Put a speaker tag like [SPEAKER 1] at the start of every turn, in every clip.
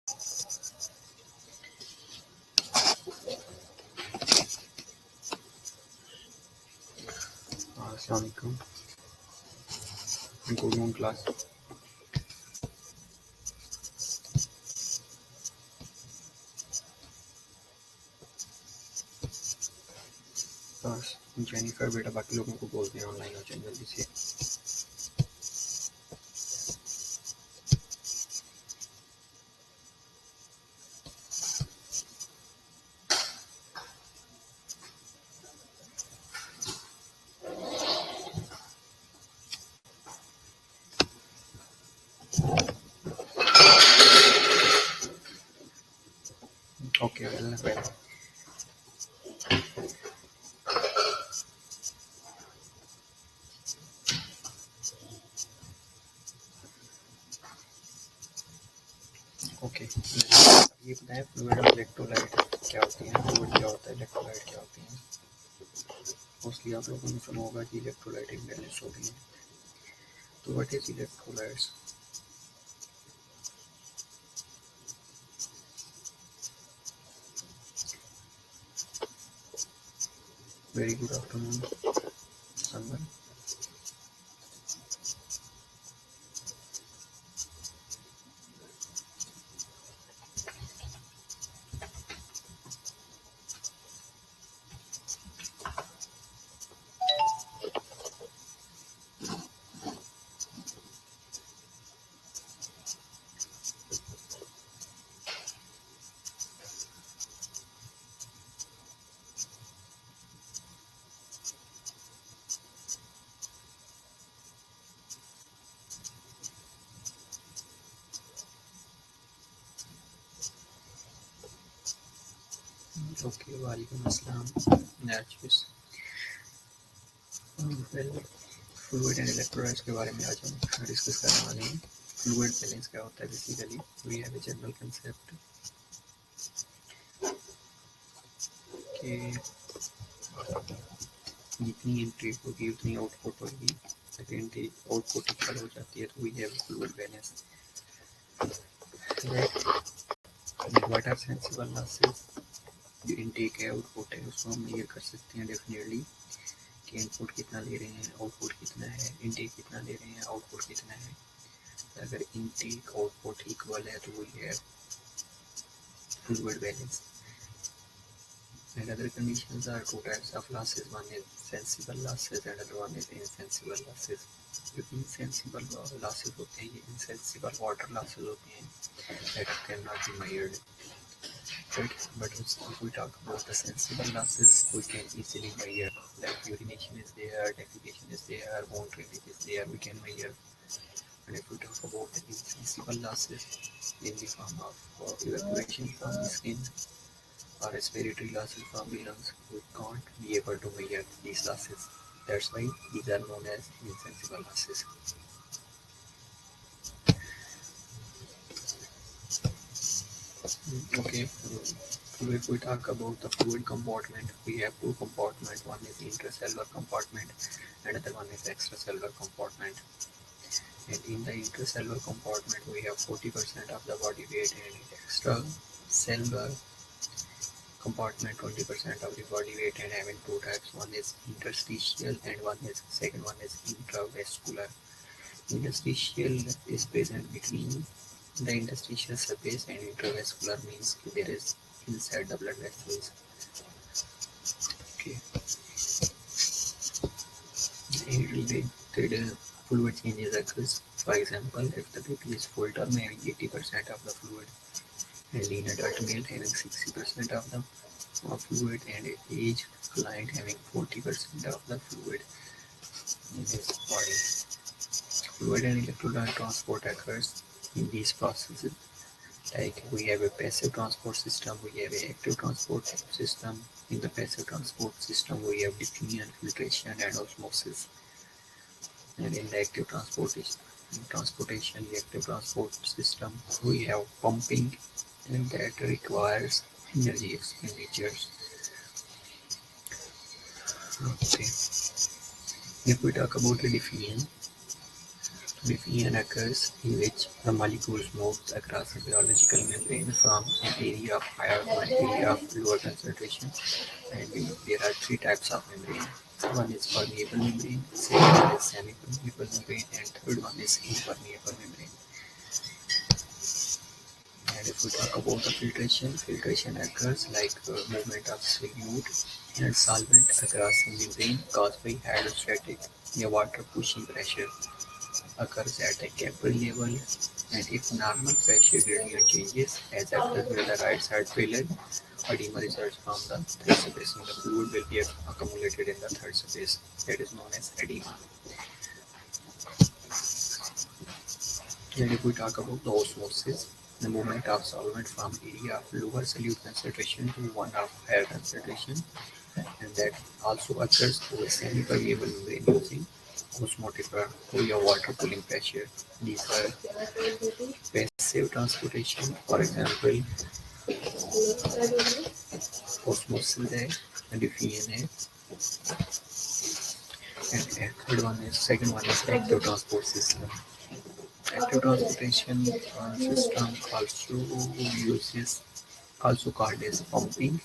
[SPEAKER 1] Assalamu alaikum. Good morning, class. Jennifer बेटा बाकी लोगों को बोलते हैं ऑनलाइन हो जाए जल्दी से। ओके वेल ओके ये बताएं फ्लूइड और इलेक्ट्रोलाइट क्या होती है, फ्लूइड क्या होता है, इलेक्ट्रोलाइट क्या होती है। मोस्टली आप लोगों ने सुना होगा कि इलेक्ट्रोलाइट इम्बैलेंस होती है। तो what is electrolytes? Very good afternoon someone. Okay वालेकुम अस्सलाम। नेचुरस वेल फ्लूइड एंड इलेक्ट्रोलाइट्स के बारे में आज हम डिस्कस करने वाले हैं। फ्लूइड बैलेंस क्या होता है? Basically we have a general concept कि जितनी इनटेक होगी उतनी आउटपुट होगी। अगर इनटेक आउटपुट इक्वल हो जाती है तो we have fluid balance. What are sensible losses? जो इनटेक है आउटपुट है उसको हम मेजर कर सकते हैं डेफिनेटली कि इनपुट कितना ले रहे हैं, आउटपुट कितना है, इनटेक कितना ले रहे हैं, आउटपुट कितना है। अगर इनटेक आउटपुट इक्वल है तो we have fluid balance. And other conditions are two types of losses. One is sensible losses and other one is insensible losses. जो insensible losses होते हैं ये insensible water losses होते हैं that cannot be measured. Right? But if we talk about the sensible losses, we can easily measure. Like urination is there, defecation is there, bone drainage is there, we can measure. And if we talk about the insensible losses in the form of evacuation from the skin or respiratory losses from the lungs, we can't be able to measure these losses. That's why these are known as insensible losses. Okay, so if we talk about the fluid compartment, we have two compartments. One is intracellular compartment and another one is extracellular compartment. And in the intracellular compartment, we have 40% of the body weight, and extracellular compartment 20% of the body weight, and having two types. One is interstitial and second one is intravascular. Interstitial is present between the interstitial space, and intravascular means there is inside the blood vessels. Okay. Related fluid changes occurs. For example, if the baby is full term having 80% of the fluid, and in adult male having 60% of the fluid, and aged client having 40% of the fluid in his body. Fluid and electrolyte transport occurs in these processes. Like we have a passive transport system, we have an active transport system. In the passive transport system, we have diffusion, filtration, and osmosis. And in the active transportation, the active transport system, we have pumping, and that requires energy expenditures. Okay. If we talk about the diffusion, Diffusion occurs in which the molecules move across the biological membrane from an area of higher to an area of lower concentration. And there are three types of membrane. One is permeable membrane, second one is semi-permeable membrane, and third one is impermeable membrane. And if we talk about the filtration, filtration occurs like movement of solute and solvent across a membrane caused by hydrostatic water pushing pressure occurs at a capillary level, and if normal pressure gradient changes, as occurs with the right side failure, edema results from the third surface, and the fluid will be accumulated in the third surface, that is known as edema. And if we talk about the osmosis, the movement of solvent from area of lower solute concentration to one of higher concentration, and that also occurs through a semi-permeable membrane using osmotic via water pulling pressure. These are passive transportation, for example, osmosis है, diffusion है, and second one is active transport system. Active transportation system also called as pumping,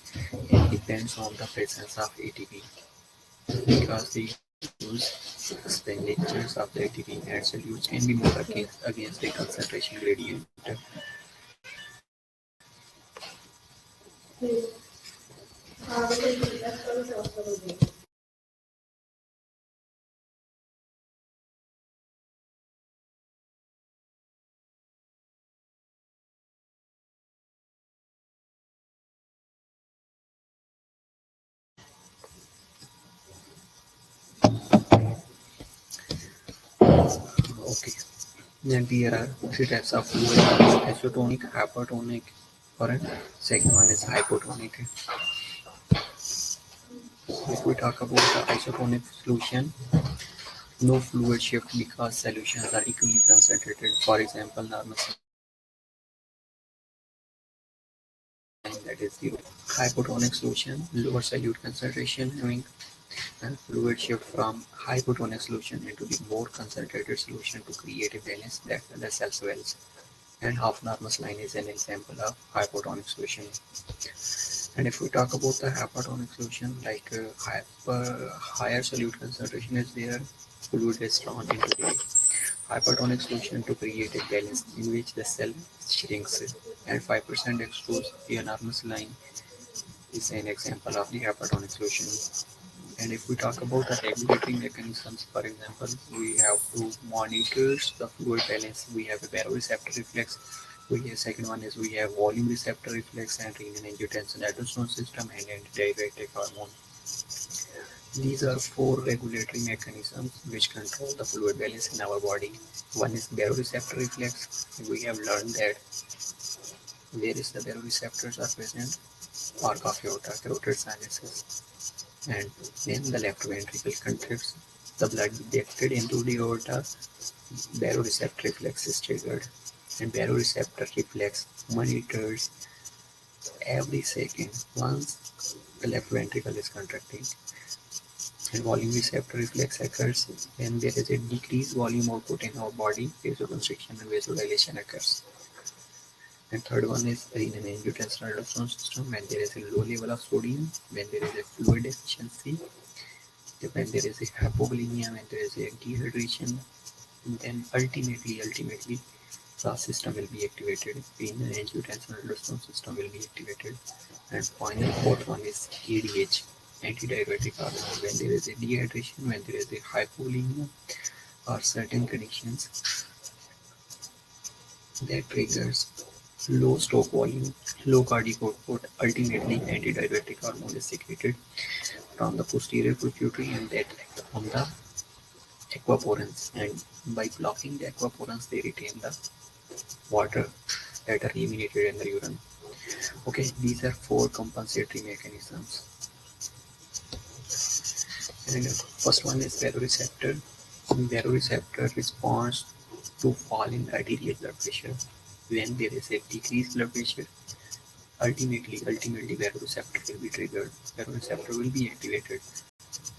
[SPEAKER 1] and depends on the presence of ATP because they use expenditures of the ATP and solutes can be moved against the concentration gradient. Okay. Then there are three types of fluid: isotonic, hypertonic, or second one is hypotonic. If we talk about the isotonic solution, no fluid shift because solutions are equally concentrated. For example, normal saline, that is zero. Hypotonic solution, lower solute concentration, having and fluid shift from hypotonic solution into the more concentrated solution to create a balance that the cells wells. And half normal saline is an example of hypotonic solution. And if we talk about the hypertonic solution, like higher solute concentration is there, fluid is drawn into the hypertonic solution to create a balance in which the cell shrinks, and 5% dextrose, the enormous saline, is an example of the hypertonic solution. And if we talk about the regulatory mechanisms, for example, we have to monitor the fluid balance. We have a baroreceptor reflex. Second one is we have volume receptor reflex and renin-angiotensin-aldosterone system and antidiuretic hormone. These are four regulatory mechanisms which control the fluid balance in our body. One is baroreceptor reflex. We have learned that where is the baroreceptors are present? Arc of aorta, carotid sinuses, and then the left ventricle contracts. The blood injected into the aorta, baroreceptor reflex is triggered, and baroreceptor reflex monitors every second once the left ventricle is contracting. And volume receptor reflex occurs when there is a decreased volume output in our body, vasoconstriction and vasodilation occurs. And third one is renin-angiotensin-aldosterone system, when there is a low level of sodium, when there is a fluid deficiency, when there is a hypovolemia, when there is a dehydration, then ultimately the system will be activated. Renin-angiotensin-aldosterone system will be activated. And final fourth one is ADH, antidiuretic hormone, when there is a dehydration, when there is a hypovolemia or certain conditions that triggers low stroke volume, low cardiac output, ultimately antidiuretic hormone is secreted from the posterior pituitary and that act on the aquaporins, and by blocking the aquaporins they retain the water that are eliminated in the urine. Okay, these are four compensatory mechanisms. And first one is baroreceptor. Baroreceptor responds to fall in arterial blood pressure. When there is a decreased blood pressure, ultimately baroreceptor will be triggered. Baroreceptor will be activated,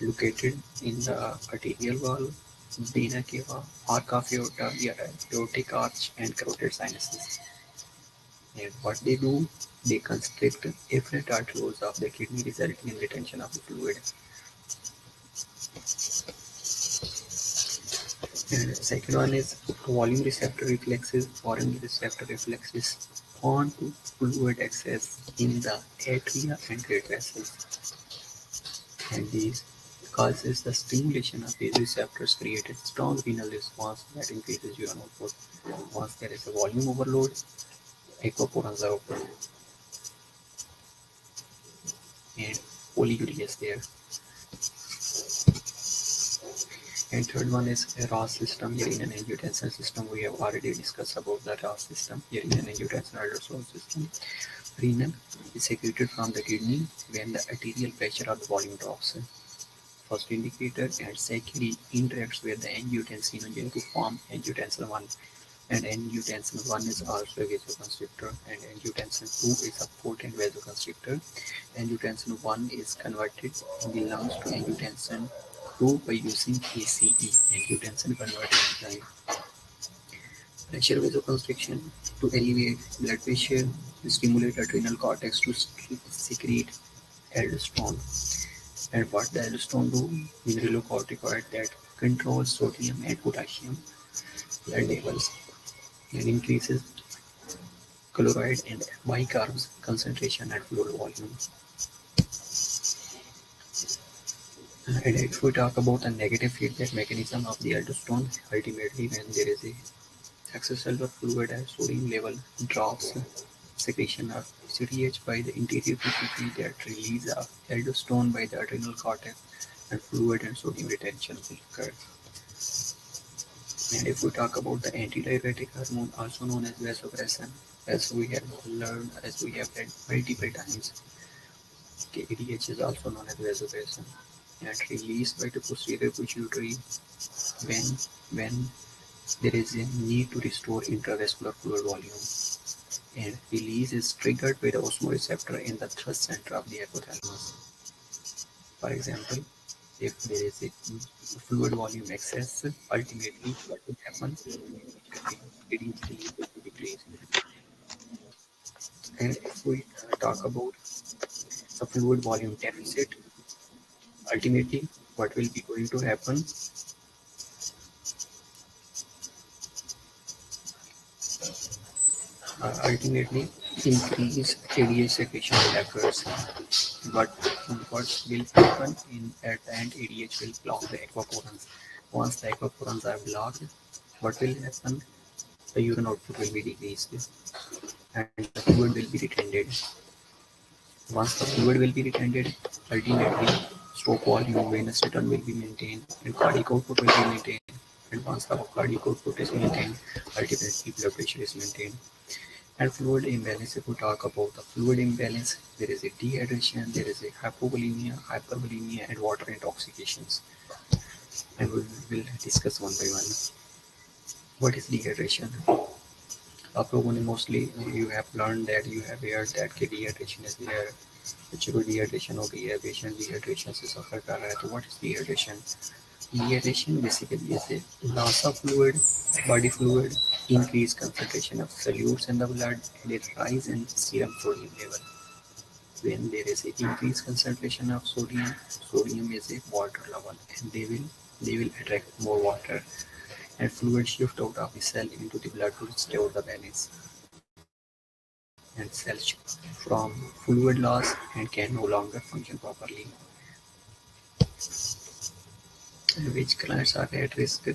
[SPEAKER 1] located in the arterial wall, vena cava, arca aorta, aortic arch, and carotid sinuses. And what they do, they constrict efferent arterioles of the kidney, resulting in retention of the fluid. And second one is volume receptor reflexes. Volume receptor reflexes on to fluid excess in the atria and great vessels. And these causes the stimulation of these receptors creates strong renal response that increases urine output. Once there is a volume overload, aquaporins are open and polyuria is there. And third one is a RAS system, renin-angiotensin system. We have already discussed about the RAS system, renin-angiotensin aldosterone system. Renin is secreted from the kidney when the arterial pressure or the volume drops. First indicator, and secondly interacts with the angiotensin to form angiotensin 1, and angiotensin 1 is also a vasoconstrictor, and angiotensin 2 is a potent vasoconstrictor. Angiotensin 1 is converted in the lungs to angiotensin 2 by using ACE, angiotensin converting enzyme. Pressure vasoconstriction to alleviate blood pressure, stimulate adrenal cortex to secrete aldosterone. And what the aldosterone do? Mineralocorticoid that controls sodium and potassium blood levels and increases chloride and bicarbs concentration and fluid volume. And if we talk about the negative feedback mechanism of the aldosterone, ultimately when there is a extracellular fluid and sodium level drops, secretion of CTH by the interior pituitary that release of aldosterone by the adrenal cortex, and fluid and sodium retention will occur. And if we talk about the antidiuretic hormone, also known as vasopressin, as we have learned, as we have read multiple times, ADH is also known as vasopressin, and released by the posterior pituitary when there is a need to restore intravascular fluid volume. And release is triggered by the osmoreceptor in the thrust center of the hypothalamus. For example, if there is a fluid volume excess, ultimately what will happen? Kidney release will decrease. And if we talk about the fluid volume deficit, ultimately what will be going to happen? Ultimately increase ADH secretion will occur. But what will happen at the end? ADH will block the aquaporins. Once the aquaporins are blocked, what will happen? The urine output will be decreased and the fluid will be retained. Once the fluid will be retained, ultimately stroke volume, venous return will be maintained, and cardiac output will be maintained. And once the cardiac output is maintained, ultimately blood pressure is maintained. And fluid imbalance, if we talk about the fluid imbalance, there is a dehydration, there is a hypovolemia, hypervolemia, and water intoxications. And we will discuss one by one. What is dehydration? Probably mostly you have learned that, you have heard that dehydration is there. बच्चे को dehydration हो गई है, patient dehydration से suffer कर रहा है, तो what is dehydration? Dehydration basically is a loss of fluid, body fluid, increased concentration of solutes in the blood, and a rise in serum sodium level. When there is an increased concentration of sodium, sodium is a water level, and they will attract more water, and fluid shift out of the cell into the blood to restore the balance. And cells from fluid loss and can no longer function properly. And which clients are at risk?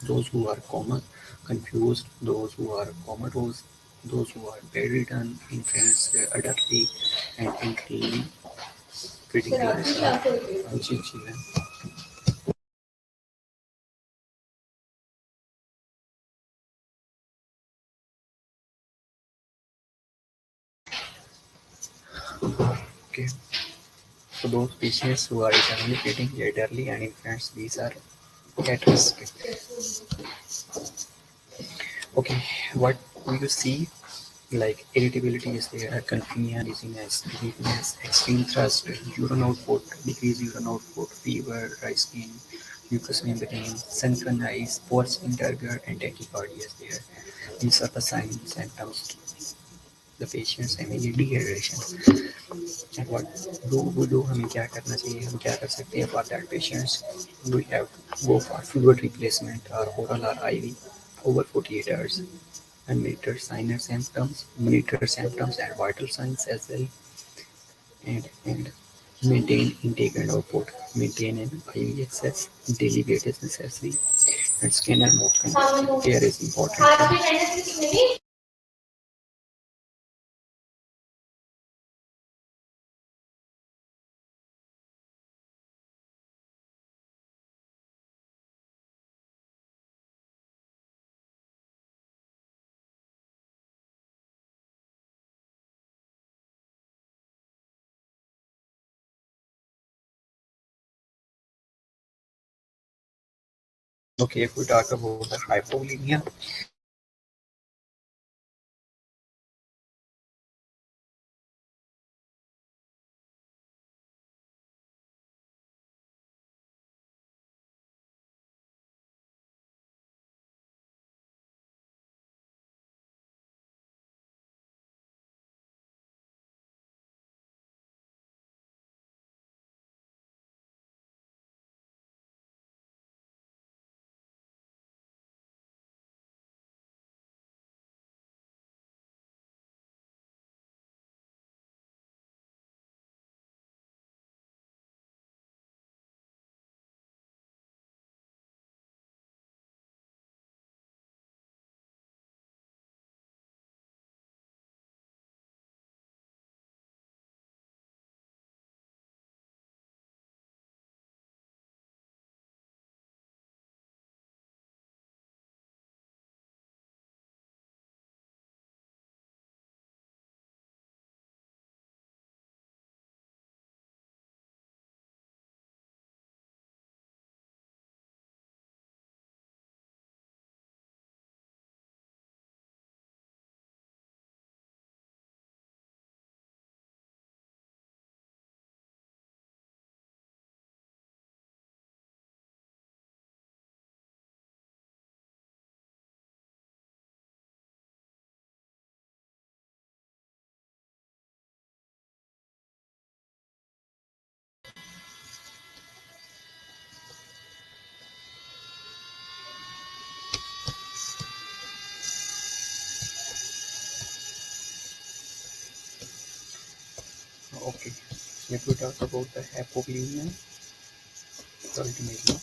[SPEAKER 1] Those who are coma, confused, those who are comatose, those who are bedridden, infants, elderly, and elderly critical. Okay. So those patients who are communicating, elderly and infants, these are at risk. Okay, what do you see? Like irritability is there, confusion, dizziness, weakness, extreme thirst, urine output, decreased urine output, fever, dry skin, mucous membrane, sunken eyes, poor skin turgor, and tachycardia is there. These are the signs and symptoms. The patient's immediate dehydration. And what do we do? हमें क्या करना चाहिए? हम क्या कर सकते हैं for that patients? We have to go for fluid replacement or oral or IV over 48 hours and monitor symptoms and vital signs as well, and maintain intake and output, maintain an IV access, daily weight is necessary, and skin and mood care is important. Okay, if we talk about the hypovolemia, okay, if we talk about the hypovolemia, ultimately,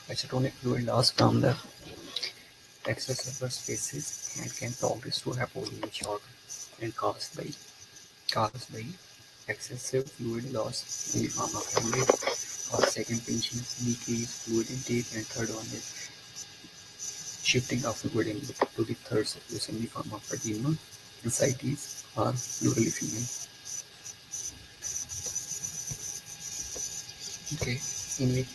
[SPEAKER 1] isotonic fluid loss from the extracellular spaces and can progress to hypovolemia shock and caused by excessive fluid loss in the form of hemorrhage, or second pinching, decreased fluid intake, and third one is shifting of fluid to the third surface in the form of edema, ascites, or pleural effusion. Okay, in which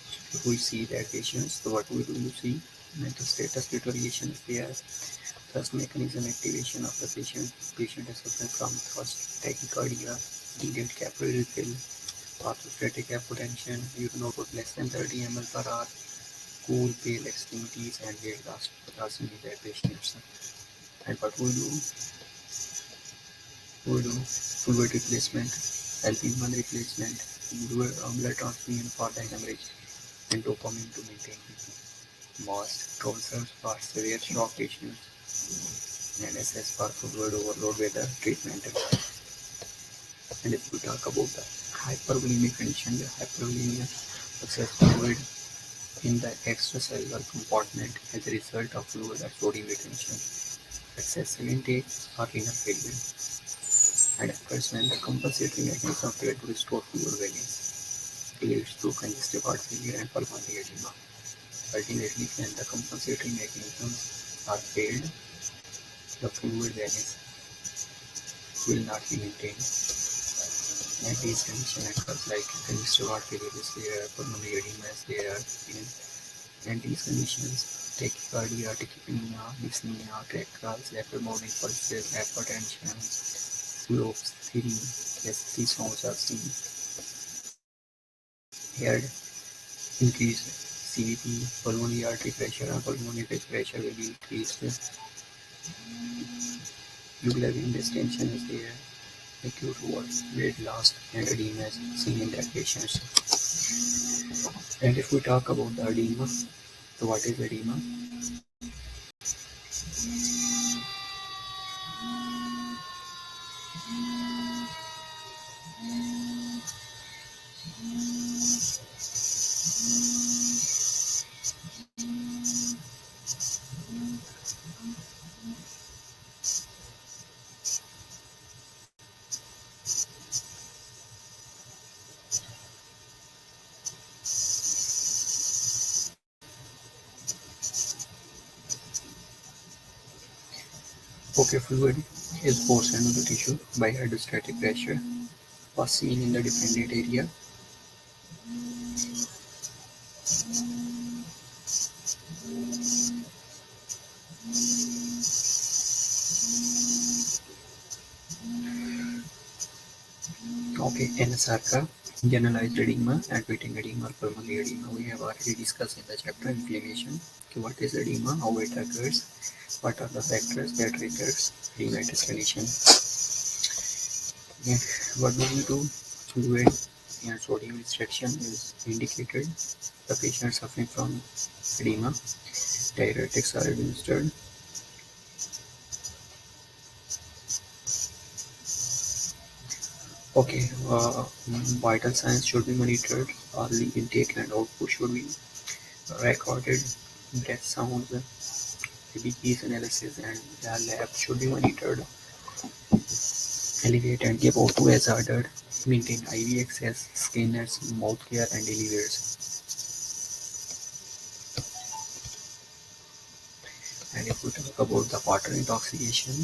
[SPEAKER 1] we see that patients, so what we do you see mental status deterioration is there, thrust mechanism activation of the patient is suffering from thrust, tachycardia, delayed capillary refill, orthostatic hypotension, urine output less than 30 ml per hour, cool pale extremities, and weight loss in the patients. And what we do fluid replacement, LP1 replacement, blood transfusion for the hemorrhage, and dopamine to maintain MOST, tonsils for severe shock patients, and SS for fluid overload with the treatment. And if we talk about the hypervolemic condition, the hypervolemia excess fluid in the extracellular compartment as a result of fluid or sodium retention, excessive intake, or renal failure, and occurs when the compensatory mechanism failed to restore fluid balance, leads to congestive heart failure and pulmonary edema. Ultimately, when the compensatory mechanisms are failed, the fluid balance will not be maintained, and these conditions occur like congestive heart failure is there, pulmonary edema is there, and these conditions tachycardia, tachypnea, dyspnea, tract calls, rapid morning pulses, hypertension, slopes, three, yes, these forms are seen. Here, increased CVP, pulmonary artery pressure and pulmonary pressure will be increased. Jugular vein distension is there, acute weight loss and edema is seen in that patients. And if we talk about the edema, so what is edema? Okay, fluid is forced into the tissue by hydrostatic pressure, was seen in the dependent area. Okay, NSRK, generalized edema, admitting edema, pulmonary edema. We have already discussed in the chapter inflammation. Okay, what is edema, how it occurs, what are the factors that triggers edema escalation. Yeah, what do we do? Fluid and sodium restriction is indicated. The patient suffering from edema, diuretics are administered. Okay, vital signs should be monitored. Early intake and output should be recorded. Breath sounds, ABPs analysis, and the lab should be monitored. Elevate and give O2 as ordered. Maintain IV access, scanners, mouth care, and daily wears. And if we talk about the water intoxication,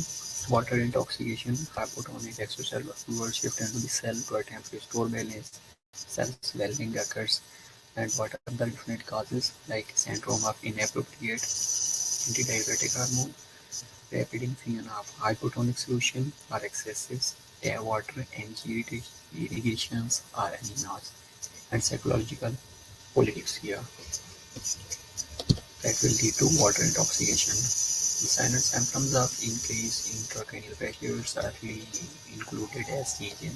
[SPEAKER 1] hypotonic extracellular fluid shift into the cell to attempt to restore balance. Cell swelling occurs, and what are the different causes like syndrome of inappropriate antidiuretic hormone, rapid infusion of hypotonic solution or excessive tap water and irrigations or anemias, and psychological polydipsia that will lead to water intoxication. The signs and symptoms of increased intracranial pressures are included as change in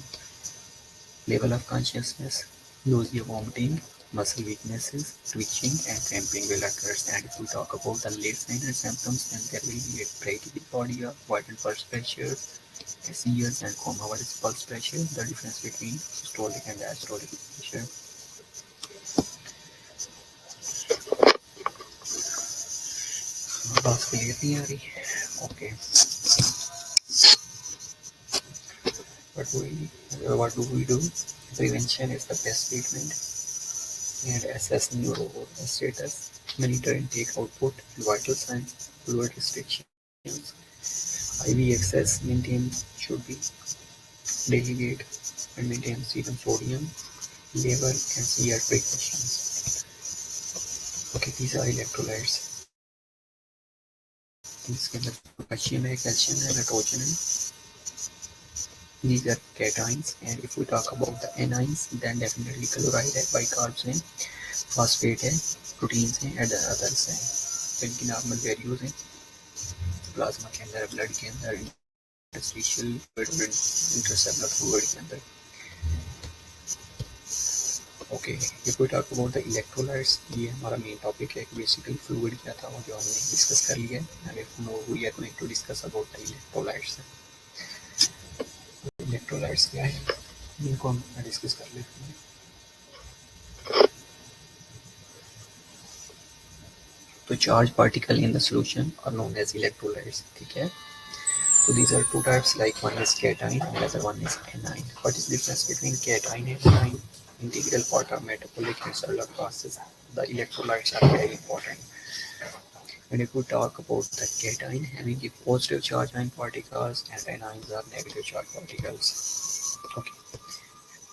[SPEAKER 1] level of consciousness, nausea, vomiting, muscle weaknesses, twitching, and cramping will occur. And if we talk about the late signs and symptoms, then there will be a bradycardia, vital pulse pressure, seizures, and coma. What is pulse pressure? The difference between systolic and diastolic pressure. आवाज clear नहीं आ रही. Okay. What do we do? Prevention is the best treatment. And assess neuro status, monitor intake output, vital signs, fluid restrictions, IV access, maintain should be daily weight and maintain serum sodium level and CR precautions. Okay, these are electrolytes. इसके अंदर potassium है, calcium है, nitrogen है. These are cations, and if we talk about the anions, then definitely chloride है, bicarbs हैं, phosphate है, proteins हैं, and others हैं. तो इनकी नॉर्मल वैल्यूज हैं प्लाज्मा के अंदर, ब्लड के अंदर, इंटरस्टिशियल इंटरसेलुलर फ्लूइड के अंदर. Okay, if we talk about the electrolytes, ये हमारा मेन टॉपिक है कि बेसिकली फ्लूइड क्या था वो जो हमने डिस्कस कर लिया है. And if more we are going to discuss about the electrolytes. Electrolytes क्या है इनको हम डिस्कस कर लेते हैं. तो charge particle in the solution are known as electrolytes. ठीक है, so these are two types, like one is cation and other one is anion. What is the difference between cation and anion? Integral part of metabolic and cellular process. The electrolytes are very important. And if we talk about the cation, having the positive charge ion particles, and anions are negative charge particles. Okay,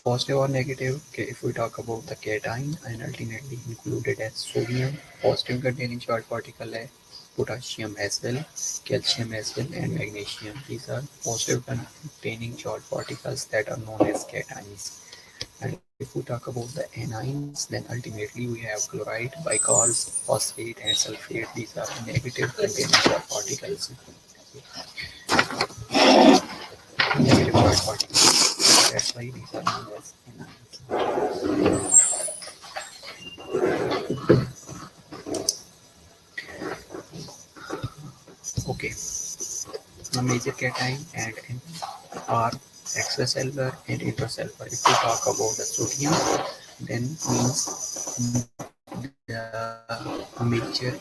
[SPEAKER 1] positive or negative. Okay, if we talk about the cation, and ultimately included as sodium, positive containing charge particle है, potassium as well, calcium as well, and magnesium. These are positive containing charge particles that are known as cations. And if we talk about the anions, then ultimately we have chloride, bicarbs, phosphate, and sulfate. These are negative containers or particles. Negative charge particles. That's why these are known as anions. Okay, a major cation and are extracellular and intracellular. If we talk about the sodium, then means the major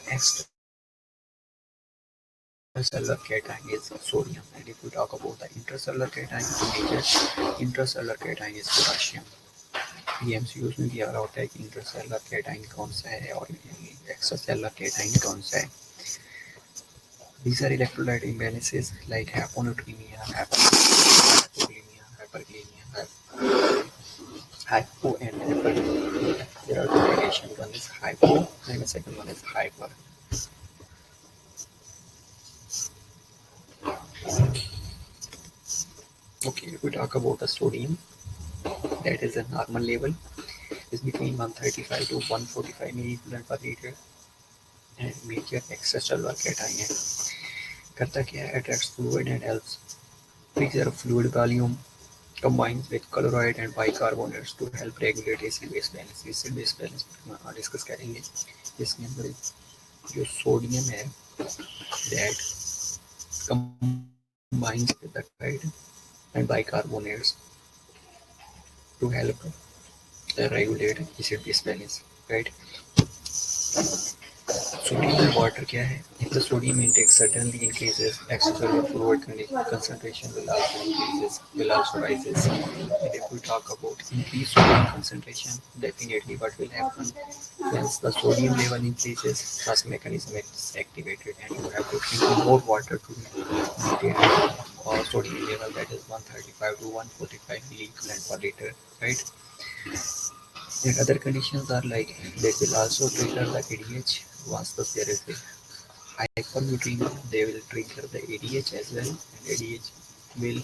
[SPEAKER 1] extracellular cation is sodium, and if we talk about the intracellular cation, the major intracellular cation is potassium. MCQs में दिया होता है कि intercellular cation कौन सा है और extracellular cation कौन सा है. These are electrolyte imbalances like hyponatremia, hypokalemia, hyperkalemia, hypo and hyperkalemia. There are two conditions. One is hypo and the second one is hyper. Okay, if we talk about the sodium, that is a normal level is between 135 to 145 milliequivalent per liter and major extracellular cation है. करता क्या है? Attracts fluid and helps preserve fluid volume, combines with colloid and bicarbonates to help regulate acid-base balance. acid-base balance discuss करेंगे. इसके अंदर जो sodium है that combines with the colloid and bicarbonates to help regulate acid-base balance, right? Sodium and water क्या है? If the sodium intake suddenly increases, extracellular fluid concentration will also rises. And if we talk about increased sodium concentration, definitely what will happen once the sodium level increases, flush mechanism is activated, and you have to drink more water to maintain sodium level that is 135 to 145 milliequivalent per liter, right? And other conditions are like they will also trigger the ADH. Once there is a hypernutremia, they will trigger the ADH as well, and ADH will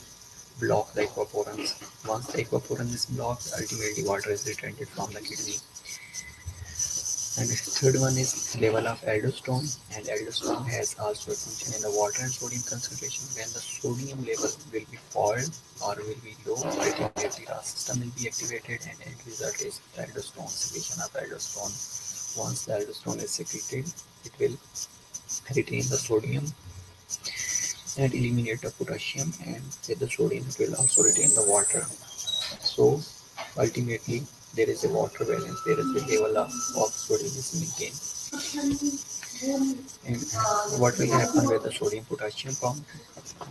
[SPEAKER 1] block the aquaporins. Once the aquaporin is blocked, ultimately water is retention from the kidney. And the third one is level of aldosterone, and aldosterone has also a function in the water and sodium concentration. When the sodium level will be fall or will be low, ultimately the system will be activated, and end result is aldosterone, secretion of aldosterone. Once the aldosterone is secreted, it will retain the sodium and eliminate the potassium, and with the sodium it will also retain the water. So ultimately there is a water balance, there is a level of sodium is maintained. And what will happen with the sodium potassium pump?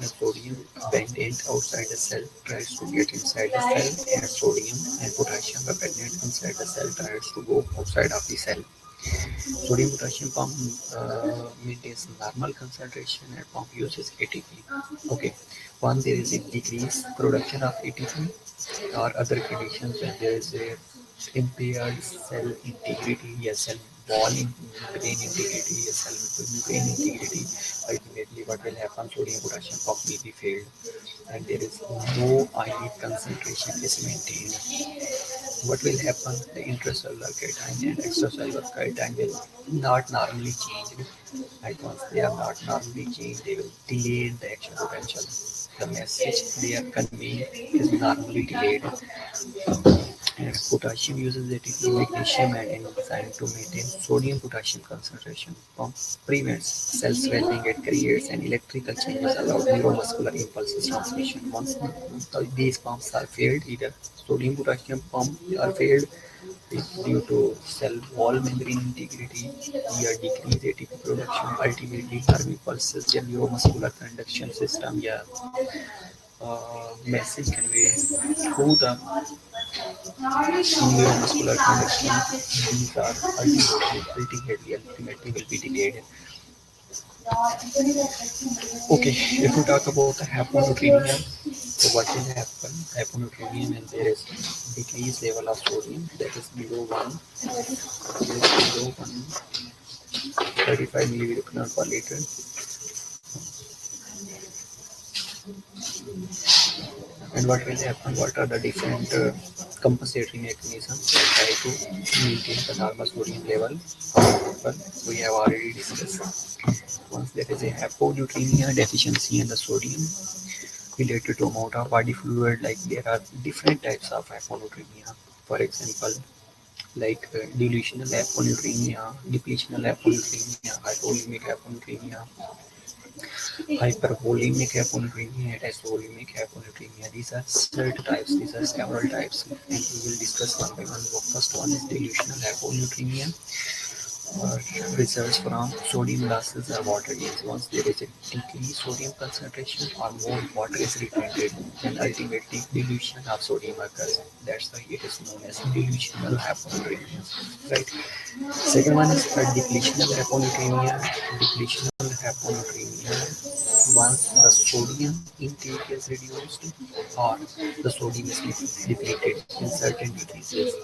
[SPEAKER 1] The sodium bended outside the cell tries to get inside the cell, and sodium and potassium are bended inside the cell tries to go outside of the cell. Sodium potassium pump maintains normal concentration and pump uses ATP. Okay, once there is a decreased production of ATP or other conditions, when there is a impaired cell integrity, a cell wall membrane integrity, a cell membrane integrity, ultimately what will happen? Sodium potassium pump will be failed, and there is no ionic concentration is maintained. What will happen? The intracellular cation and extracellular cation will not normally change, and once they are not normally changed, they will delay the action potential. The message they are conveying is normally delayed. And potassium uses ATP, magnesium, and enzyme to maintain sodium potassium concentration. Pump prevents cell swelling and creates an electrical changes allowed neuromuscular impulses transmission. Once these pumps are failed, either sodium potassium pump are failed due to cell wall membrane integrity, या decrease ATP production, ultimately nerve impulses या neuromuscular conduction system या message convey through the neuromuscular conduction. These are ultimately will be delayed. Okay, if we talk about the hyponatremia, so what will happen? Hyponatremia when there is decreased level of sodium, that is below 35 milliequivalent per liter. And what will happen? What are the different compensatory mechanism try to maintain the normal sodium level of people we have already discussed. Once there is a hyponatremia deficiency in the sodium related to amount of body fluid, like there are different types of hyponatremia. For example, like dilutional hyponatremia, depletional hyponatremia, hypolimic hyponatremia, hypervolemic hyponatremia, and isovolemic hyponatremia. These are certain types, these are several types, and we will discuss one by one. The first one is delusional hyponatremia, results from sodium losses or water gains. Once there is a decreased sodium concentration or more water is retained, then ultimately dilution of sodium occurs. That's why it is known as delusional hyponatremia. Right. Second one is depletional hyponatremia. Depletional hyponatremia. Once the sodium intake is reduced or the sodium is depleted in certain diseases,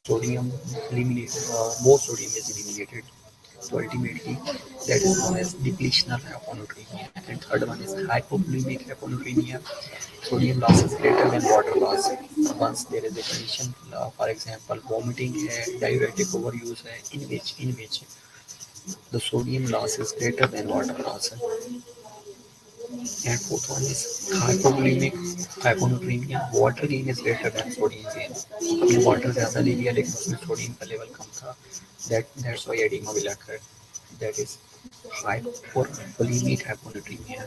[SPEAKER 1] sodium eliminated, more sodium is eliminated. So ultimately, that is known as depletional hyponatremia. And third one is hypovolemic hyponatremia. Sodium loss is greater than water loss. Once there is a condition, for example, vomiting है, diuretic overuse है, in which the sodium loss is greater than water loss. And fourth one is hypovolemic hyponatremia. Water gain is greater than sodium gain. आपने water ज़्यादा ले लिया लेकिन उसमें sodium का level कम था. That's why edema will occur. That is hypovolemic hyponatremia.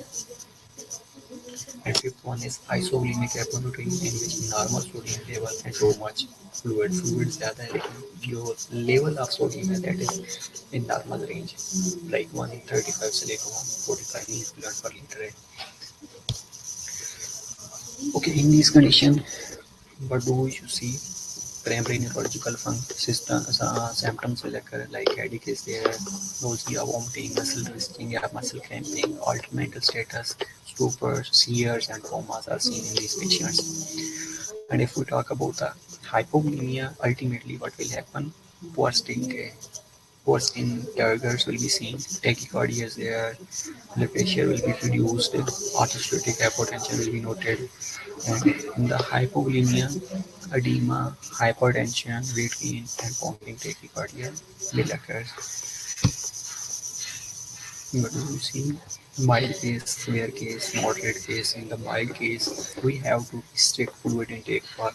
[SPEAKER 1] And fifth one is isovolemic hyponatremia, in which normal sodium level and too much fluid ज़्यादा है लेकिन जो level of sodium है that is in normal range, like 135 से लेकर 145 milligram per liter है. Okay, in this condition, what do you see? Primary neurological symptoms will occur, like headache is there, nausea, vomiting, muscle twisting, muscle cramping, altered mental status, stupor, seizures, and comas are seen in these patients. And if we talk about the hypovolemia, ultimately what will happen? Poor skin turgors will be seen, tachycardia is there, blood pressure will be reduced, orthostatic hypotension will be noted, and in the hypovolemia, edema, hypertension, weight gain, and pumping tachycardia will occur. But you see, mild case, severe case, moderate case. In the mild case, we have to restrict fluid intake for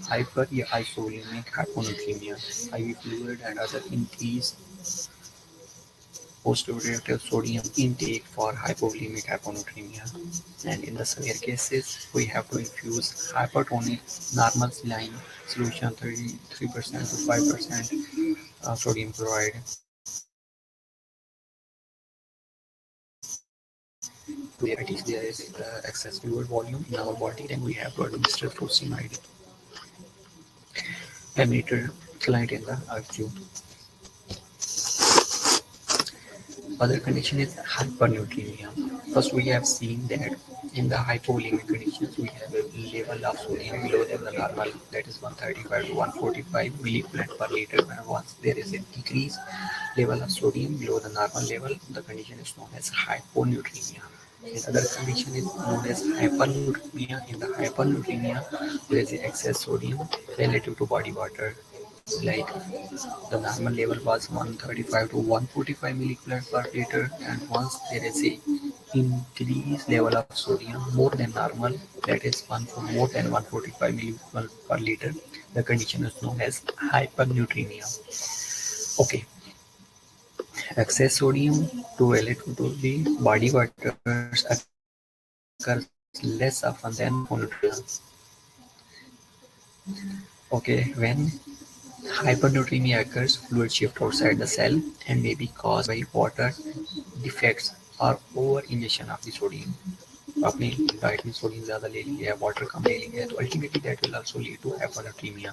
[SPEAKER 1] hyper या isovolemic hyponatremia, IV fluid and other increased postoperative sodium intake for hypovolemic hyponatremia. And in the severe cases, we have to infuse hypertonic normal saline solution 33% to 5% sodium chloride. There is excess fluid volume in our body, then we have to administer furosemide, emitter client in the ICU. Other condition is hypernatremia. First, we have seen that in the hypovolemic conditions, we have a level of sodium below than the normal, that is 135 to 145 milliequivalent per liter. And once there is a decreased level of sodium below the normal level, the condition is known as hyponatremia. Another condition is known as hypernatremia. In the hypernatremia, there is excess sodium relative to body water. Like the normal level was 135 to 145 milliequivalent per liter, and once there is a increased level of sodium more than normal, that is more than 145 milliequivalent per liter, the condition is known as hypernatremia. Okay, excess sodium to relative to the body waters occurs less often than hyponatremia. Okay, when hypernatremia occurs, fluid shift outside the cell and may be caused by water defects or over-ingestion of the sodium. आपने diet में sodium ज़्यादा ले लिया है, water कम ले लिया है, तो ultimately that will also lead to hyponatremia.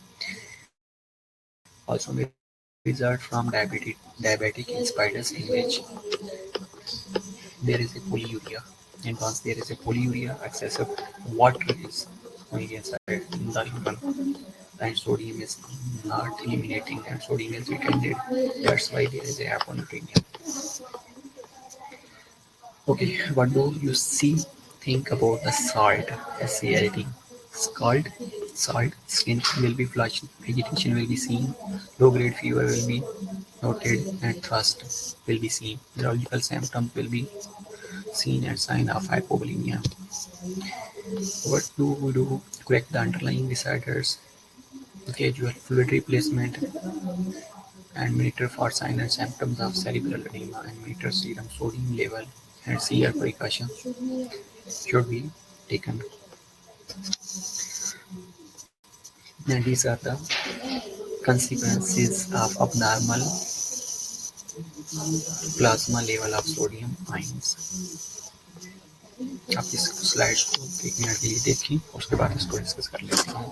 [SPEAKER 1] Also may result from diabetic insipidus, in which there is a polyuria, and once there is a polyuria, excessive water is going inside in the urine, and sodium is not eliminating, and sodium is retained. That's why there is a hyponatremia. Okay, what do you think about the salt, SALT? Salt Salt skin will be flushed, vegetation will be seen, low-grade fever will be noted, and thirst will be seen. Neurological symptoms will be seen and sign of hypovolemia. What do we do? Correct the underlying disorders, gradual fluid replacement, and monitor for signs and symptoms of cerebral edema, and monitor serum sodium level, and severe precautions should be taken. And these are the consequences of abnormal plasma level of sodium ions. आप इस slide को 1 minute के लिए देखिए, उसके बाद इसको discuss कर लेते हैं.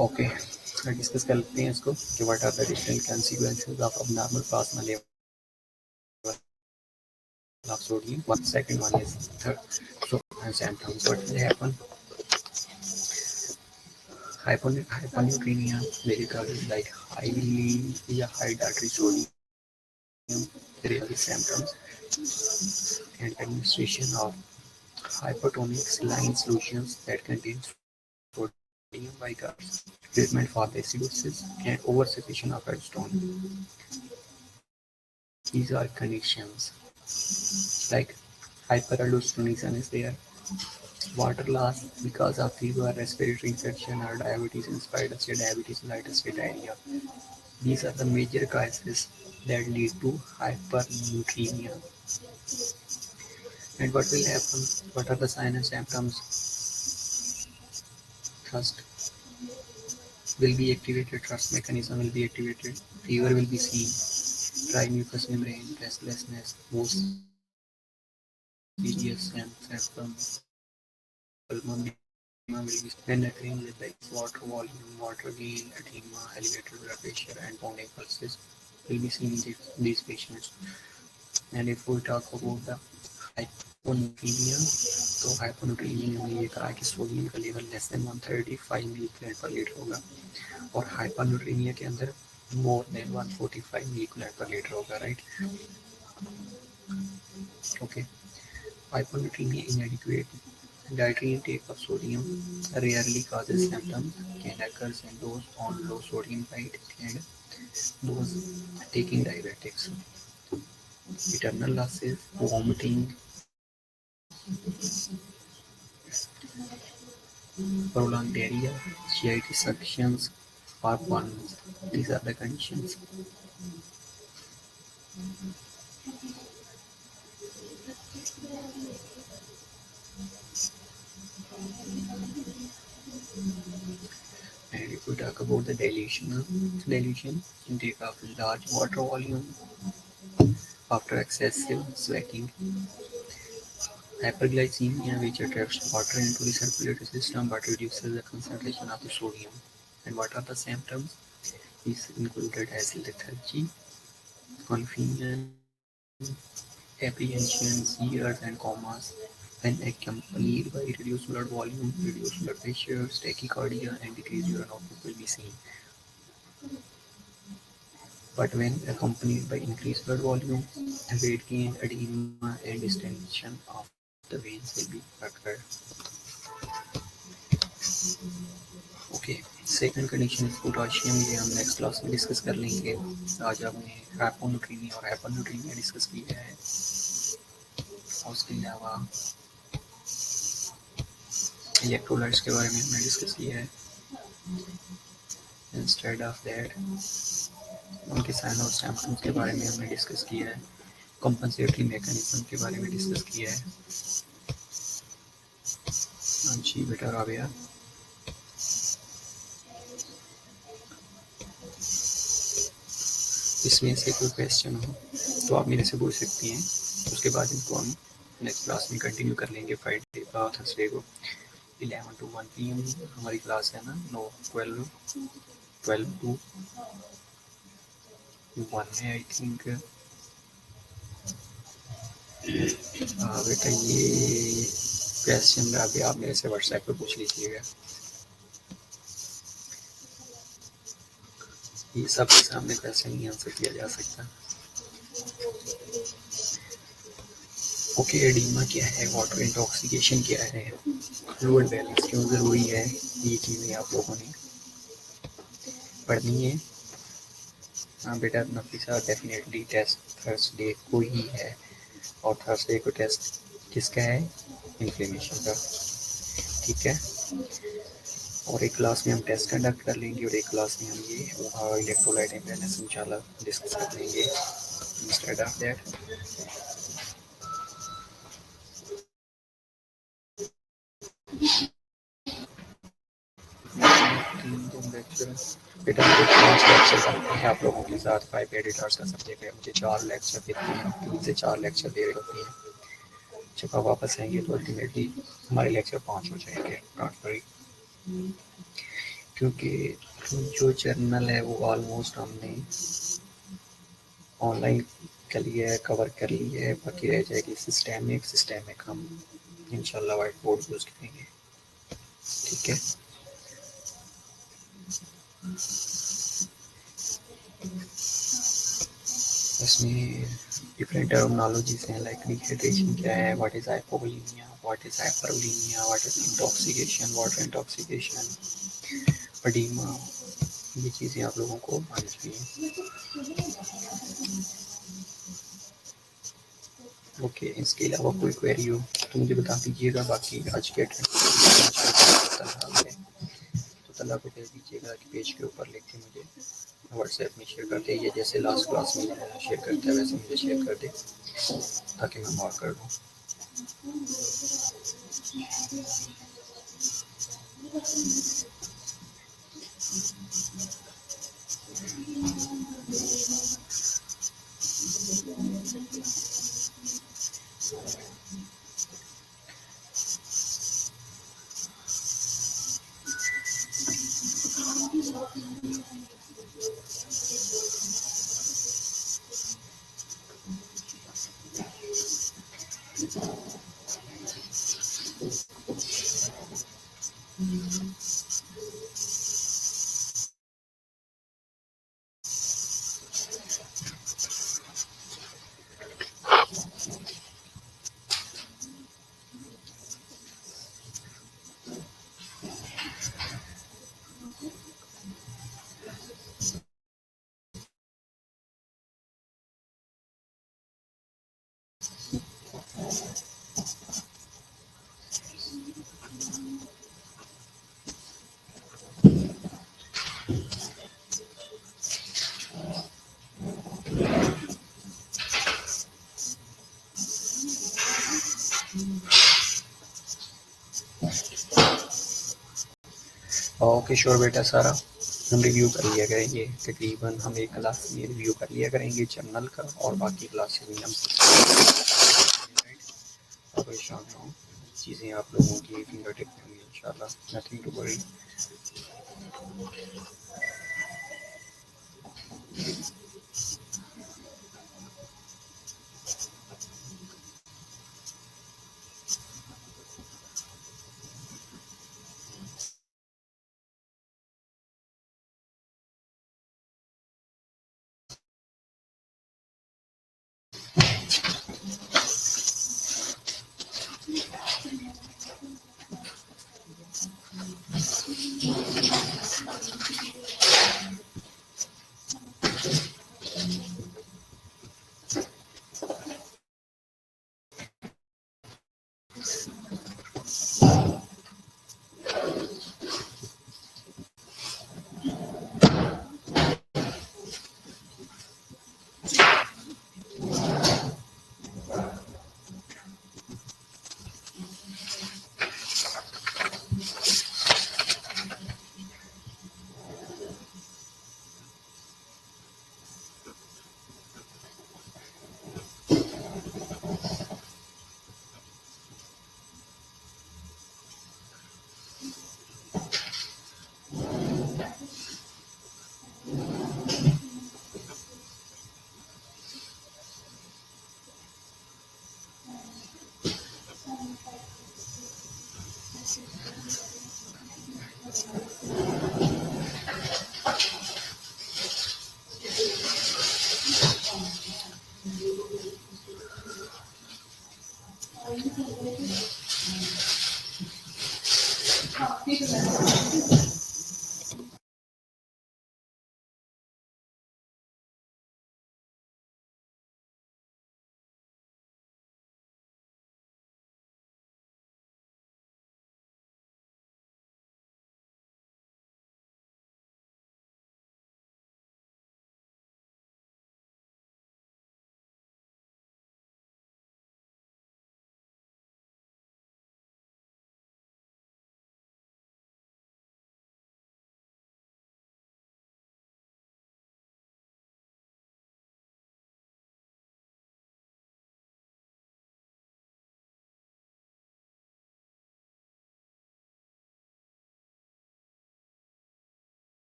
[SPEAKER 1] ओके, डिस्कस कर लेते हैं इसको कि what are the different consequences of abnormal plasma level of sodium. One second one is third. So symptoms. What will happen? Hyponatremia will cause like high artery sodium, really symptoms, and administration of hypotonic saline solutions that contain sodium bicarbonate, treatment for acidosis and oversaturation of aldosterone. These are conditions like hyperaldosteronism is there, water loss because of fever, respiratory infection, or diabetes insipidus, diabetes mellitus, diarrhea. These are the major causes that lead to hypernatremia. And what will happen? What are the signs and symptoms? Thirst will be activated, trust mechanism will be activated, fever will be seen, dry mucous membrane, restlessness, most serious and symptoms, pulmonary edema will be when occurring with like water volume, water gain, edema, elevated blood pressure, and pounding pulses will be seen in these patients. And if we talk about the hyponatremia, तो hyponatremia में ये कहा कि sodium का level less than 135 milligram पर litre होगा और हाइपरन्यूट्रीमिया के अंदर मोर देन 145 मिलीग्राम पर लीटर होगा, right? Okay. Hyponatremia inadequate dietary intake of sodium rarely causes symptoms, can occur in those on low sodium diet and those taking diuretics. Internal losses, vomiting, prolonged diarrhea, GI dissections, or burns. These are the conditions. And if we talk about the dilution, intake of large water volume after excessive sweating, hyperglycemia, which traps water into the circulatory system but reduces the concentration of the sodium. And what are the symptoms? Is included as lethargy, confusion, apprehension, seizures, and comas, when accompanied by reduced blood volume, reduced blood pressure, tachycardia, and decreased urine output will be seen. But when accompanied by increased blood volume, weight gain, edema, and distension of the veins will be occurred. Okay, second condition is potassium, ये हम next class में discuss कर लेंगे। आज हमने हाइपोन्यूट्रीमिया और हाइपरन्यूट्रीमिया discuss किया है, और उसके अलावा इलेक्ट्रोलाइट्स के बारे में हमने डिस्कस किया है। इंस्टेड ऑफ दैट उनके साइन और सिम्पटम्स के बारे में हमने डिस्कस किया है, कंपनसेटरी मैकेनिज्म के बारे में डिस्कस किया है। हाँ जी बेटा राबिया, इसमें से कोई क्वेश्चन हो तो आप मेरे से पूछ सकती हैं, उसके बाद इनको हम नेक्स्ट क्लास में कंटिन्यू कर लेंगे। फ्राइडे थर्सडे को 11 to 1 PM हमारी क्लास है ना, 12 to 1 है आई थिंक। बेटा ये क्वेश्चन अभी आप मेरे से व्हाट्सएप पे पूछ लीजिएगा, ये सबके सामने क्वेश्चन नहीं आंसर किया जा सकता। ओके, एडिमा क्या है, वाटर इंटॉक्सिकेशन क्या है, फ्लूइड बैलेंस क्यों ज़रूरी है, ये चीज़ें आप लोगों ने पढ़नी है। हाँ बेटा नफीसा, डेफिनेटली टेस्ट थर्सडे को ही है, और थर्सडे को टेस्ट किसका है, इन्फ्लेमेशन का, ठीक है। और एक क्लास में हम टेस्ट कंडक्ट कर लेंगे, और एक क्लास में हम ये इलेक्ट्रोलाइट इम्बैलेंस इंशाल्लाह डिस्कस कर लेंगे। इंस्टेड ऑफ दैट बेटा मुझे 5 लेक्चर करते हैं आप लोगों के साथ, 5 एडिटर्स का सब्जेक्ट है, मुझे 4 लेक्चर देते हैं, 3 से 4 लेक्चर दे रहे होते हैं। जब आप वापस आएंगे तो अल्टीमेटली हमारे लेक्चर 5 हो जाएंगे, नॉट वरी, क्योंकि जो जर्नल है वो ऑलमोस्ट हमने ऑनलाइन कर लिया है, कवर कर लिया है, बाकी रह जाएगी सिस्टेमिक हम इंशाल्लाह वाइट बोर्ड यूज़ करेंगे, ठीक है। इसमें डिफरेंट टर्मिनोलॉजीज हैं, लाइक डिहाइड्रेशन क्या है, what is hypovolemia, what is hypervolemia, what is intoxication, water intoxication, edema, ये चीज़ें आप लोगों को आनी चाहिए। ओके, इसके अलावा कोई क्वेरी हो तो मुझे बता दीजिएगा, बाकी आज के तो तला को कह दीजिएगा कि पेज के ऊपर लिख के मुझे व्हाट्सएप में शेयर कर दे, या जैसे लास्ट क्लास में शेयर करता है वैसे मुझे शेयर कर दे, ताकि मैं मार्क कर दूँ। ओके श्योर बेटा सारा, हम रिव्यू कर लिया करेंगे, तकरीबन हम एक क्लास में रिव्यू कर लिया करेंगे जर्नल का, और बाकी क्लासेस में हम परेशान ना हो, चीज़ें आप लोगों की फिंगर टिप में होंगी इंशाल्लाह, नथिंग टू वरी।